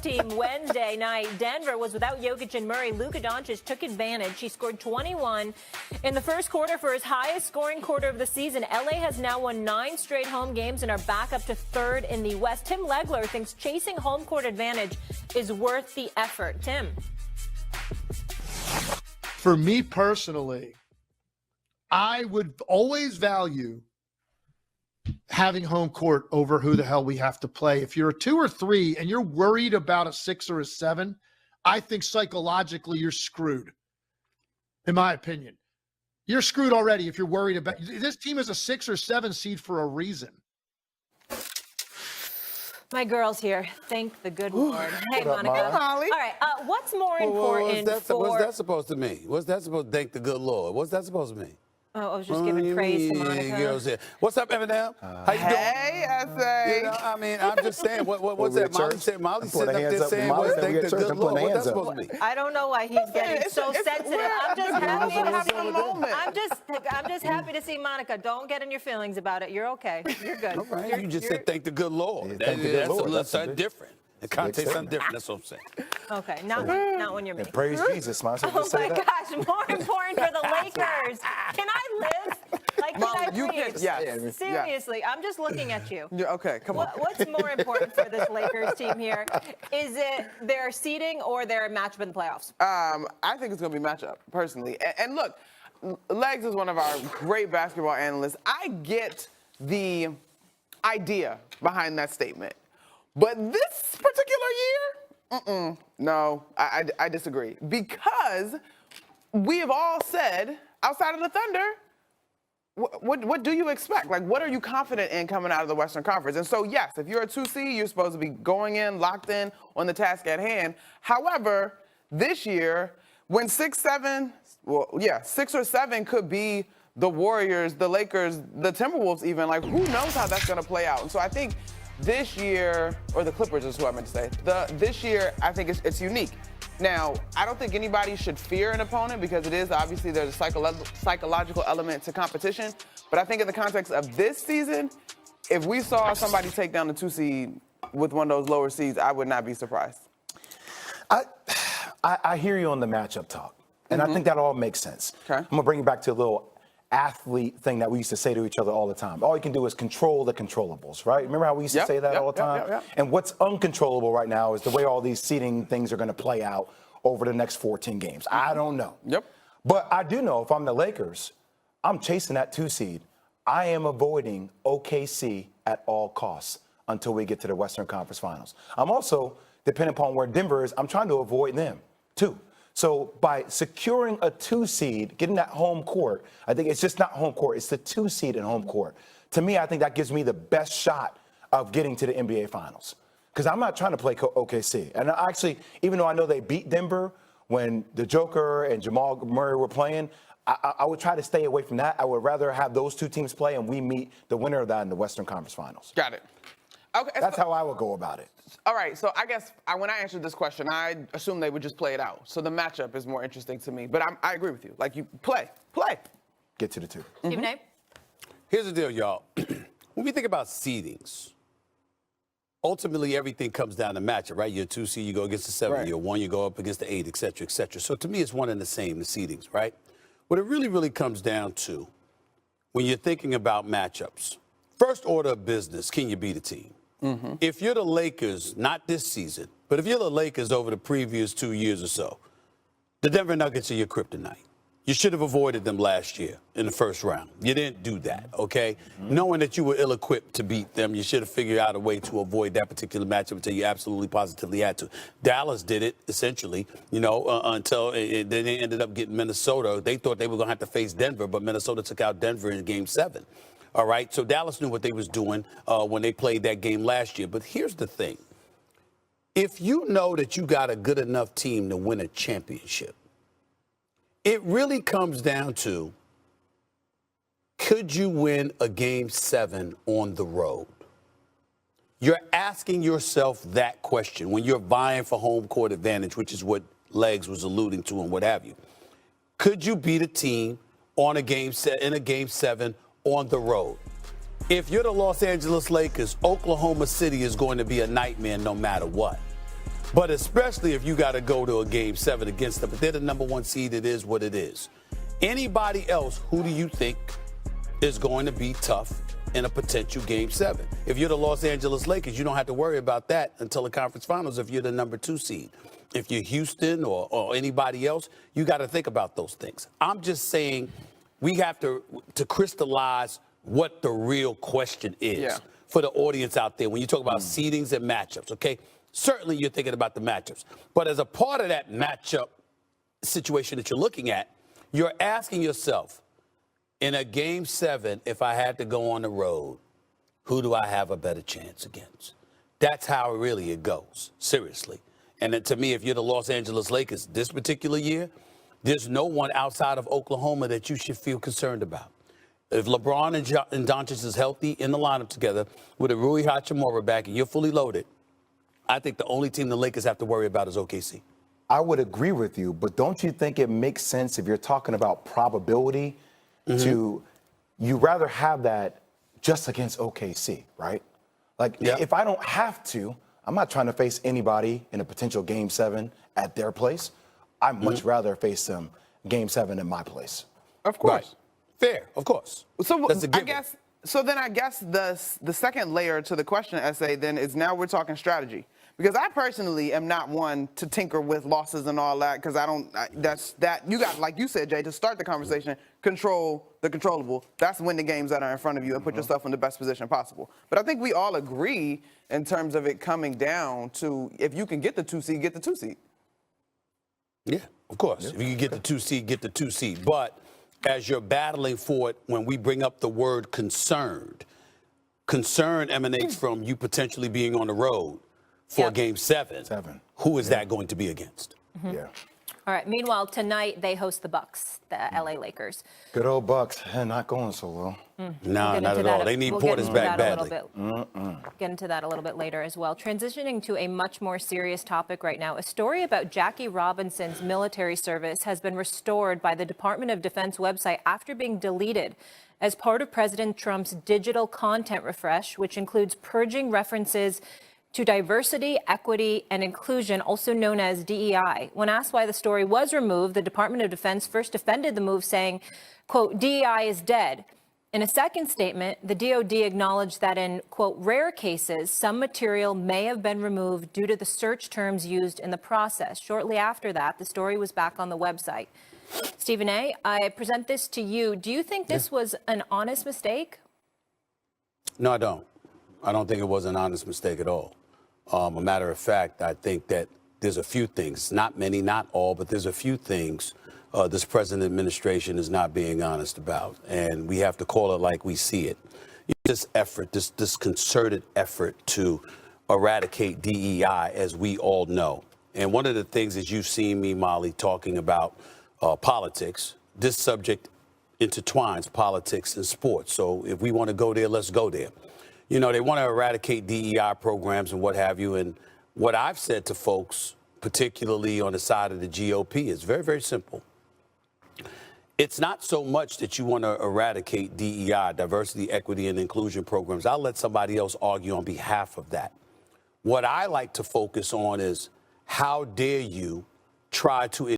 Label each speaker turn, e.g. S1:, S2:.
S1: team Wednesday night. Denver was without Jokic and Murray. Luka Doncic took advantage. He scored 21 in the first quarter for his highest scoring quarter of the season. LA has now won 9 straight home games and are back up to 3rd in the West. Tim Legler thinks chasing home court advantage is worth the effort. Tim.
S2: For me personally, I would always value having home court over who the hell we have to play. If you're a 2 or 3 and you're worried about a 6 or a 7, I think psychologically you're screwed, in my opinion. You're screwed already if you're worried about – this team is a 6 or 7 seed for a reason.
S1: My girl's here. Thank the good Lord. Hey, Monica.
S3: Hey, Molly.
S1: All right. What's more important
S4: What's that supposed to mean? What's that supposed to thank the good Lord? What's that supposed to mean?
S1: Oh, I was just giving praise to Monica.
S4: What's up, Eminem? How you doing?
S3: Hey, S.A.
S4: You know, I mean, I'm just saying, what's that? Molly's sitting up there saying, what's thank the good Lord? What's that supposed to mean?
S1: I don't know why he's getting so sensitive. I'm just happy to have a moment. I'm just happy to see Monica. Don't get in your feelings about it. You're okay. You're good.
S4: All right. You just said thank the good Lord. That's a little something different. The context something different. That's what I'm saying.
S1: Okay, not when you're me.
S5: Praise Jesus, man.
S1: Oh my gosh, more important for the Lakers. Can I live? Like, can I breathe?
S3: Yes.
S1: Seriously, I'm just looking at you.
S3: Okay, come on.
S1: What's more important for this Lakers team here? Is it their seeding or their matchup in the playoffs?
S3: I think it's going to be matchup, personally. And look, Legs is one of our great basketball analysts. I get the idea behind that statement. But this particular year, no, I disagree. Because we have all said, outside of the Thunder, what do you expect? Like, what are you confident in coming out of the Western Conference? And so, yes, if you're a 2 seed, you're supposed to be going in, locked in on the task at hand. However, this year, when 6 or 7 could be the Warriors, the Lakers, the Timberwolves even, like, who knows how that's going to play out? And so I think this year, or the Clippers is who I meant to say, this year, I think it's unique. Now, I don't think anybody should fear an opponent because it is, obviously, there's a psychological element to competition. But I think in the context of this season, if we saw somebody take down the 2 seed with one of those lower seeds, I would not be surprised.
S5: I hear you on the matchup talk, and I think that all makes sense.
S3: Okay.
S5: I'm going to bring you back to a little athlete thing that we used to say to each other all the time. All you can do is control the controllables, right? Remember how we used to say that all the time?
S3: Yep.
S5: And what's uncontrollable right now is the way all these seeding things are going to play out over the next 14 games. I don't know.
S3: Yep.
S5: But I do know if I'm the Lakers, I'm chasing that 2 seed. I am avoiding OKC at all costs until we get to the Western Conference Finals. I'm also, depending upon where Denver is, I'm trying to avoid them too. So by securing a 2 seed, getting that home court, I think it's just not home court, it's the 2 seed in home court. To me, I think that gives me the best shot of getting to the NBA Finals. Because I'm not trying to play OKC. And actually, even though I know they beat Denver when the Joker and Jamal Murray were playing, I would try to stay away from that. I would rather have those 2 teams play and we meet the winner of that in the Western Conference Finals.
S3: Got it. Okay,
S5: That's how I would go about it.
S3: All right, so I guess when I answered this question, I assumed they would just play it out. So the matchup is more interesting to me. But I agree with you. Like, you play.
S5: Get to the 2.
S1: Stephen A?
S4: Here's the deal, y'all. When we think about seedings, ultimately everything comes down to matchup, right? You're a 2 seed, you go against the 7.
S5: Right.
S4: You're 1, you go up against the 8, et cetera, et cetera. So to me, it's one and the same, the seedings, right? What it really, really comes down to when you're thinking about matchups, first order of business, can you beat a team? If you're the Lakers, not this season, but if you're the Lakers over the previous 2 years or so, the Denver Nuggets are your kryptonite. You should have avoided them last year in the first round. You didn't do that, okay? Knowing that you were ill-equipped to beat them, you should have figured out a way to avoid that particular matchup until you absolutely positively had to. Dallas did it, essentially, until then they ended up getting Minnesota. They thought they were going to have to face Denver, but Minnesota took out Denver in Game 7. All right, so Dallas knew what they was doing when they played that game last year. But here's the thing. If you know that you got a good enough team to win a championship, it really comes down to, could you win a Game 7 on the road? You're asking yourself that question when you're vying for home court advantage, which is what Legs was alluding to and what have you. Could you beat a team in a Game 7 on the road? If you're the Los Angeles Lakers, Oklahoma City is going to be a nightmare no matter what. But especially if you got to go to a game 7 against them. But they're the number 1 seed. It is what it is. Anybody else, who do you think is going to be tough in a potential game 7? If you're the Los Angeles Lakers, you don't have to worry about that until the conference finals if you're the number 2 seed. If you're Houston or anybody else, you got to think about those things. I'm just saying we have to crystallize what the real question is for the audience out there when you talk about seedings and matchups, okay? Certainly you're thinking about the matchups. But as a part of that matchup situation that you're looking at, you're asking yourself, in a game 7, if I had to go on the road, who do I have a better chance against? That's how really it goes, seriously. And then to me, if you're the Los Angeles Lakers this particular year, there's no one outside of Oklahoma that you should feel concerned about. If LeBron and Doncic is healthy in the lineup together with a Rui Hachimura back and you're fully loaded, I think the only team the Lakers have to worry about is OKC.
S5: I would agree with you, but don't you think it makes sense if you're talking about probability to you rather have that just against OKC, right? Like if I don't have to, I'm not trying to face anybody in a potential game 7 at their place. I'd much rather face them game 7 in my place.
S3: Of course.
S4: Right. Fair, of course.
S3: So
S4: That's a given.
S3: I guess the second layer to the question essay then is now we're talking strategy. Because I personally am not one to tinker with losses and all that, because you got, like you said, Jay, to start the conversation, control the controllable. That's win the games that are in front of you and put yourself in the best position possible. But I think we all agree in terms of it coming down to if you can get the 2 seed, get the 2 seed.
S4: Yeah, of course. If you can get the 2 seed, get the 2 seed. But as you're battling for it, when we bring up the word concern emanates from you potentially being on the road for game 7. Who is that going to be against?
S5: Yeah.
S1: All right. Meanwhile, tonight they host the Bucks, the LA Lakers.
S5: Good old Bucks. Not going so well.
S4: No, not at all. They need Portis back badly.
S1: Get into that a little bit later as well. Transitioning to a much more serious topic right now, a story about Jackie Robinson's military service has been restored by the Department of Defense website after being deleted as part of President Trump's digital content refresh, which includes purging references to diversity, equity, and inclusion, also known as DEI. When asked why the story was removed, the Department of Defense first defended the move, saying, quote, DEI is dead. In a second statement, the DoD acknowledged that in, quote, rare cases, some material may have been removed due to the search terms used in the process. Shortly after that, the story was back on the website. Stephen A., I present this to you. Do you think this was an honest mistake?
S4: No, I don't. I don't think it was an honest mistake at all. A matter of fact, I think that there's a few things, not many, not all, but there's a few things this present administration is not being honest about. And we have to call it like we see it. This effort, this concerted effort to eradicate DEI, as we all know. And one of the things is you've seen me, Molly, talking about politics. This subject intertwines politics and sports. So if we want to go there, let's go there. You know, they want to eradicate DEI programs and what have you. And what I've said to folks, particularly on the side of the GOP, is very, very simple. It's not so much that you want to eradicate DEI, diversity, equity, and inclusion programs. I'll let somebody else argue on behalf of that. What I like to focus on is how dare you try to